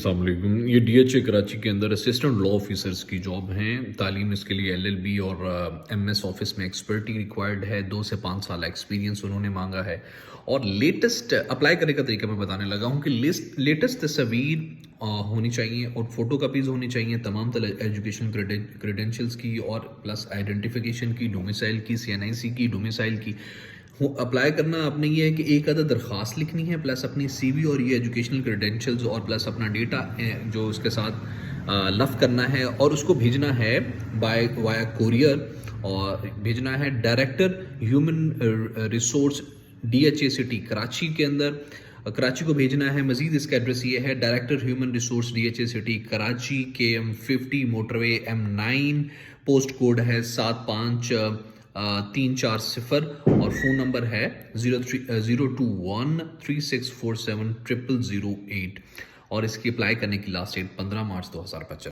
السلام علیکم. یہ ڈی ایچ اے کراچی کے اندر اسسٹنٹ لا آفیسرز کی جاب ہیں. تعلیم اس کے لیے ایل ایل بی اور ایم ایس آفس میں ایکسپرٹی ریکوائرڈ ہے. 2 سے 5 سال ایکسپیرینس انہوں نے مانگا ہے. اور لیٹسٹ اپلائی کرنے کا طریقہ میں بتانے لگا ہوں کہ لیٹسٹ تصاویر ہونی چاہیے اور فوٹو کاپیز ہونی چاہیے تمام ایجوکیشن کریڈینشلز کی اور پلس آئیڈینٹیفیکیشن کی, ڈومیسائل کی, سی این آئی سی کی, ڈومیسائل کی. اپلائی کرنا آپ نے یہ ہے کہ ایک عدد درخواست لکھنی ہے پلس اپنی سی وی اور یہ ایجوکیشنل کریڈینشلز اور پلس اپنا ڈیٹا جو اس کے ساتھ لف کرنا ہے اور اس کو بھیجنا ہے وایا کوریئر اور بھیجنا ہے director human resource D H A city Karachi کے اندر. کراچی کو بھیجنا ہے. مزید اس کا ایڈریس یہ ہے director human resource D H A city Karachi KM50 motorway M9 post code ہے 75340 اور فون نمبر ہے 02136470008 اور اس کی اپلائی کرنے کی لاسٹ ڈیٹ 15 مارچ 2025.